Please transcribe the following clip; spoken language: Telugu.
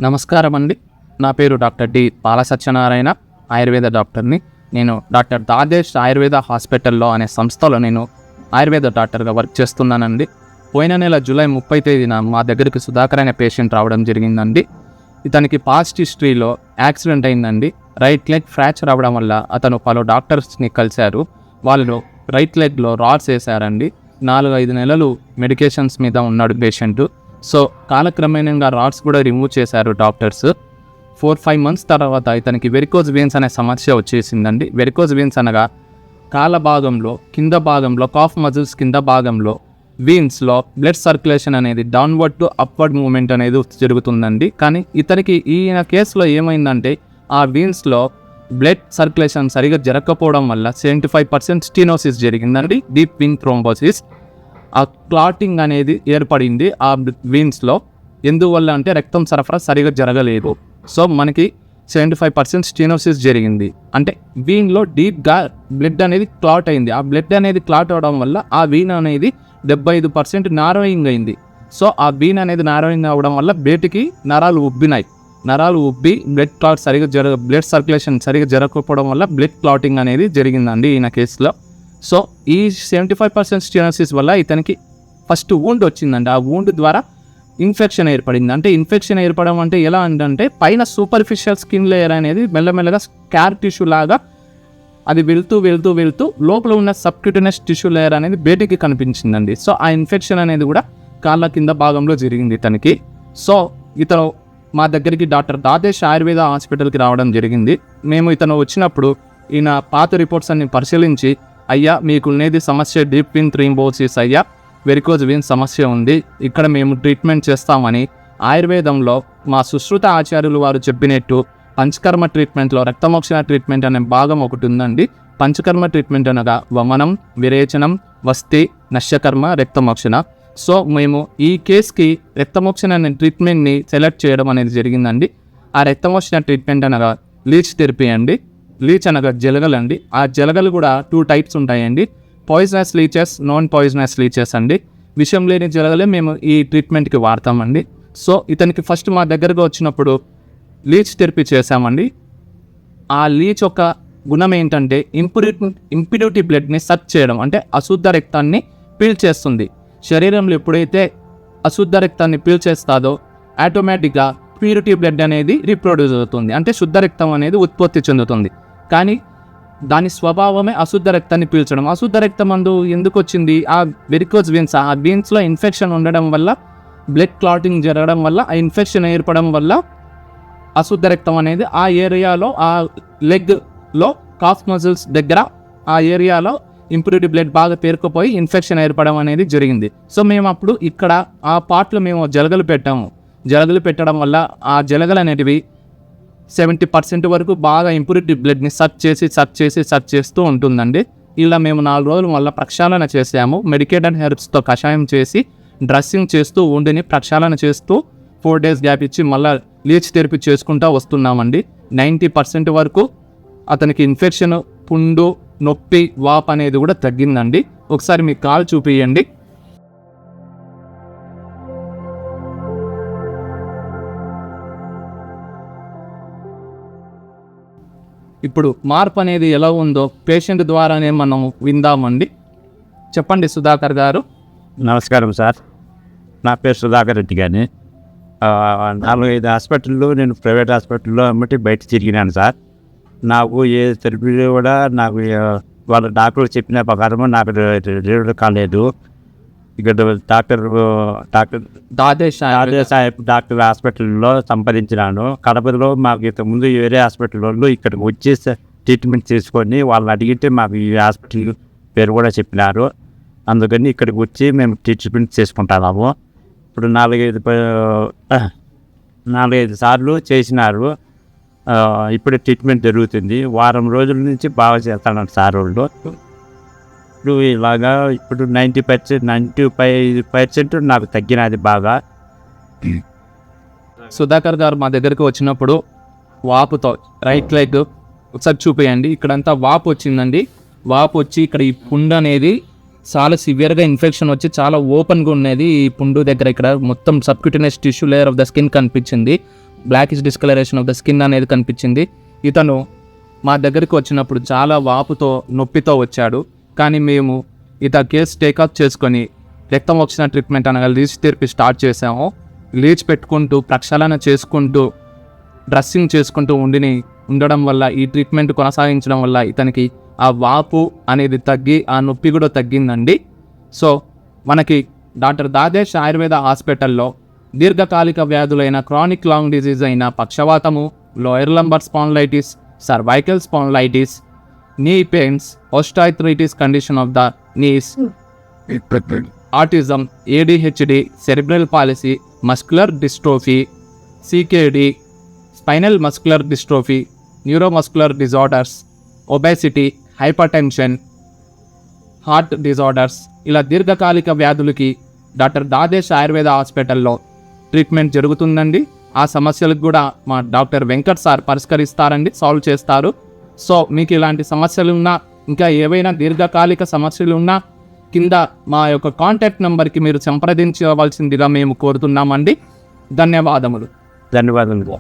నమస్కారం అండి. నా పేరు డాక్టర్ డి బాలసత్యనారాయణ, ఆయుర్వేద డాక్టర్ని. నేను డాక్టర్ దాదేష్ ఆయుర్వేద హాస్పిటల్లో అనే సంస్థలో నేను ఆయుర్వేద డాక్టర్గా వర్క్ చేస్తున్నానండి. పోయిన నెల జూలై 30 తేదీన మా దగ్గరికి సుధాకర్ అనే పేషెంట్ రావడం జరిగిందండి. ఇతనికి పాస్ట్ హిస్టరీలో యాక్సిడెంట్ అయిందండి. రైట్ లెగ్ ఫ్రాక్చర్ అవ్వడం వల్ల అతను పలు డాక్టర్స్ని కలిశారు. వాళ్ళు రైట్ లెగ్లో రాడ్స్ వేశారండి. 4-5 నెలలు మెడికేషన్స్ మీద ఉన్నాడు పేషెంట్. సో కాలక్రమేణంగా రాడ్స్ కూడా రిమూవ్ చేశారు డాక్టర్స్. 4-5 మంత్స్ తర్వాత ఇతనికి వెరికోజ్ వెయిన్స్ అనే సమస్య వచ్చేసిందండి. వెరికోజ్ వెయిన్స్ అనగా కాళ్ళ భాగంలో కింద భాగంలో కాఫ్ మజిల్స్ కింద భాగంలో వీన్స్లో బ్లడ్ సర్క్యులేషన్ అనేది డౌన్వర్డ్ టు అప్వర్డ్ మూవ్మెంట్ అనేది జరుగుతుందండి. కానీ ఇతనికి ఈయన కేసులో ఏమైందంటే ఆ వీన్స్లో బ్లడ్ సర్క్యులేషన్ సరిగా జరగకపోవడం వల్ల 75% స్టీనోసిస్ జరిగిందండి, డీప్ వీన్ థ్రోంబోసిస్. ఆ క్లాటింగ్ అనేది ఏర్పడింది ఆ వీన్స్లో. ఎందువల్ల అంటే రక్తం సరఫరా సరిగా జరగలేదు. సో మనకి 75% స్టీనోసిస్ జరిగింది. అంటే వీన్లో డీప్గా బ్లడ్ అనేది క్లాట్ అయింది. ఆ బ్లడ్ అనేది క్లాట్ అవడం వల్ల ఆ వీన్ అనేది 75% నారోయింగ్ అయింది. సో ఆ వీన్ అనేది నారోయింగ్ అవ్వడం వల్ల బయటికి నరాలు ఉబ్బినాయి. నరాలు ఉబ్బి బ్లడ్ సర్క్యులేషన్ సరిగా జరగకపోవడం వల్ల బ్లడ్ క్లాటింగ్ అనేది జరిగిందండి ఈయన కేసులో. సో ఈ 75% స్టీనోసిస్ వల్ల ఇతనికి ఫస్ట్ వూండ్ వచ్చిందండి. ఆ వూండ్ ద్వారా ఇన్ఫెక్షన్ ఏర్పడింది. అంటే ఇన్ఫెక్షన్ ఏర్పడడం అంటే ఎలా అంటే పైన సూపర్ఫిషియల్ స్కిన్ లేయర్ అనేది మెల్లమెల్లగా స్కార్ టిష్యూ లాగా అది వెళ్తూ లోపల ఉన్న సబ్క్యూటనస్ టిష్యూ లేయర్ అనేది బయటికి కనిపించిందండి. సో ఆ ఇన్ఫెక్షన్ అనేది కూడా కాళ్ళ కింద భాగంలో జరిగింది ఇతనికి. సో ఇతను మా దగ్గరికి డాక్టర్ దాదేష్ ఆయుర్వేద హాస్పిటల్కి రావడం జరిగింది. మేము ఇతను వచ్చినప్పుడు ఈయన పాత రిపోర్ట్స్ అన్ని పరిశీలించి, అయ్యా మీకున్నది సమస్య డీప్ వీన్ థ్రోంబోసిస్ అయ్యా, వెరికోజ్ వీన్ సమస్య ఉంది, ఇక్కడ మేము ట్రీట్మెంట్ చేస్తామని ఆయుర్వేదంలో మా సుశ్రుత ఆచార్యులు వారు చెప్పినట్టు పంచకర్మ ట్రీట్మెంట్లో రక్తమోక్షణ ట్రీట్మెంట్ అనే భాగం ఒకటి ఉందండి. పంచకర్మ ట్రీట్మెంట్ అనగా వమనం, విరేచనం, వస్తి, నశ్యకర్మ, రక్తమోక్షణ. సో మేము ఈ కేసుకి రక్తమోక్షణ అనే ట్రీట్మెంట్ని సెలెక్ట్ చేయడం అనేది జరిగిందండి. ఆ రక్తమోక్షణ ట్రీట్మెంట్ అనగా లీచ్ థెరపీ అండి. లీచ్ అనగా జలగలు అండి. ఆ జలగలు కూడా 2 టైప్స్ ఉంటాయండి. Poisonous lychees, non poisonous lychees అండి. విషం లేని జలగలే మేము ఈ ట్రీట్మెంట్కి వాడతామండి. సో ఇతనికి ఫస్ట్ మా దగ్గరకు వచ్చినప్పుడు లీచ్ థెరపీ చేశామండి. ఆ లీచ్ యొక్క గుణం ఏంటంటే ఇంప్యూరిటీ బ్లడ్ని సక్ చేయడం, అంటే అశుద్ధ రక్తాన్ని పీల్చేస్తుంది. శరీరంలో ఎప్పుడైతే అశుద్ధ రక్తాన్ని పీల్చేస్తాదో ఆటోమేటిక్గా ప్యూరిటీ బ్లడ్ అనేది రీప్రొడ్యూస్ అవుతుంది, అంటే శుద్ధ రక్తం అనేది ఉత్పత్తి చెందుతుంది. కానీ దాని స్వభావమే అశుద్ధ రక్తాన్ని పీల్చడం. అశుద్ధ రక్తం ఎందుకు వచ్చింది? ఆ వెరికోజ్ వీన్స్, ఆ వీన్స్లో ఇన్ఫెక్షన్ ఉండడం వల్ల, బ్లడ్ క్లాటింగ్ జరగడం వల్ల, ఆ ఇన్ఫెక్షన్ ఏర్పడడం వల్ల అశుద్ధ రక్తం అనేది ఆ ఏరియాలో, ఆ లెగ్లో కాఫ్ మజిల్స్ దగ్గర ఆ ఏరియాలో ఇంప్యూరిటీ బ్లడ్ బాగా పేరుకుపోయి ఇన్ఫెక్షన్ ఏర్పడడం అనేది జరిగింది. సో మేము అప్పుడు ఇక్కడ ఆ పార్ట్లో మేము జలగలు పెట్టాము. జలగలు పెట్టడం వల్ల ఆ జలగలు అనేటివి 70% వరకు బాగా ఇంప్యూరిటీ బ్లడ్ని సక్ చేస్తూ ఉంటుందండి. ఇలా మేము 4 రోజులు మళ్ళీ ప్రక్షాళన చేసాము. మెడికేటెడ్ హెర్బ్స్తో కషాయం చేసి డ్రెస్సింగ్ చేస్తూ ఉండిని ప్రక్షాళన చేస్తూ 4 days గ్యాప్ ఇచ్చి మళ్ళీ లీచ్ థెరపీ చేసుకుంటూ వస్తున్నామండి. 90% వరకు అతనికి ఇన్ఫెక్షన్, పుండు, నొప్పి, వాప్ అనేది కూడా తగ్గిందండి. ఒకసారి మీ కాలు చూపియండి. ఇప్పుడు మార్పు అనేది ఎలా ఉందో పేషెంట్ ద్వారానే మనం విందామండి. చెప్పండి సుధాకర్ గారు. నమస్కారం సార్, నా పేరు సుధాకర్ రెడ్డి గారిని. 4-5 హాస్పిటల్లో, నేను ప్రైవేట్ హాస్పిటల్లో అమ్మటి బయట తిరిగినాను సార్. నాకు ఏ థెరపీలో కూడా నాకు వాళ్ళ డాక్టర్ చెప్పిన ప్రకారం నాకు రిజల్ట్ కాలేదు. ఇక్కడ డాక్టర్ దాదేష్ సాహెబ్ డాక్టర్ హాస్పిటల్లో సంపాదించినాను. కడపలో మాకు ఇంతకుముందు వేరే హాస్పిటల్ వాళ్ళు ఇక్కడికి వచ్చి ట్రీట్మెంట్ చేసుకొని వాళ్ళని అడిగితే మాకు ఈ హాస్పిటల్ పేరు కూడా చెప్పినారు. అందుకని ఇక్కడికి వచ్చి మేము ట్రీట్మెంట్ చేసుకుంటున్నాము. ఇప్పుడు 4-5 సార్లు చేసినారు. ఇప్పుడు ట్రీట్మెంట్ జరుగుతుంది. వారం రోజుల నుంచి బాగా చేస్తాను సార్ వాళ్ళు. ఇప్పుడు ఇలాగా ఇప్పుడు 95% నాకు తగ్గినది బాగా. సుధాకర్ గారు మా దగ్గరికి వచ్చినప్పుడు వాపుతో రైట్ లెగ్ ఒకసారి చూపేయండి. ఇక్కడంతా వాపు వచ్చిందండి. వాపు వచ్చి ఇక్కడ ఈ పుండు అనేది చాలా సివియర్గా ఇన్ఫెక్షన్ వచ్చి చాలా ఓపెన్గా ఉన్నది. ఈ పుండు దగ్గర ఇక్కడ మొత్తం subcutaneous tissue layer of the skin కనిపించింది. Blackish discoloration of the skin అనేది కనిపించింది. ఇతను మా దగ్గరికి వచ్చినప్పుడు చాలా వాపుతో నొప్పితో వచ్చాడు. కానీ మేము కేసు టేకప్ చేసుకొని రక్తం వచ్చిన ట్రీట్మెంట్ అనగా లీచ్ థెరపీ స్టార్ట్ చేసాము. లీచ్ పెట్టుకుంటూ ప్రక్షాళన చేసుకుంటూ డ్రెస్సింగ్ చేసుకుంటూ ఉండడం వల్ల ఈ ట్రీట్మెంట్ కొనసాగించడం వల్ల ఇతనికి ఆ వాపు అనేది తగ్గి ఆ నొప్పి కూడా తగ్గిందండి. సో మనకి డాక్టర్ దాదేష్ ఆయుర్వేద హాస్పిటల్లో దీర్ఘకాలిక వ్యాధులైన క్రానిక్ లాంగ్ డిజీజ్ అయిన పక్షవాతము, lower lumbar spondylitis, cervical spondylitis, knee pains, osteoarthritis condition of the knees, autism, ADHD, cerebral palsy, muscular dystrophy, CKD, spinal muscular dystrophy, neuromuscular disorders, obesity, hypertension, heart disorders ఇలా దీర్ఘకాలిక వ్యాధులకి డాక్టర్ దాదేష్ ఆయుర్వేద హాస్పిటల్లో ట్రీట్మెంట్ జరుగుతుందండి. ఆ సమస్యలకు కూడా మా డాక్టర్ వెంకట్ సార్ పరిష్కరిస్తారండి, సాల్వ్ చేస్తారు. సో మీకు ఇలాంటి సమస్యలు ఉన్నా, ఇంకా ఏవైనా దీర్ఘకాలిక సమస్యలు ఉన్నా కింద మా యొక్క కాంటాక్ట్ నెంబర్కి మీరు సంప్రదించవలసిందిగా మేము కోరుతున్నామండి. ధన్యవాదములు. ధన్యవాదములు.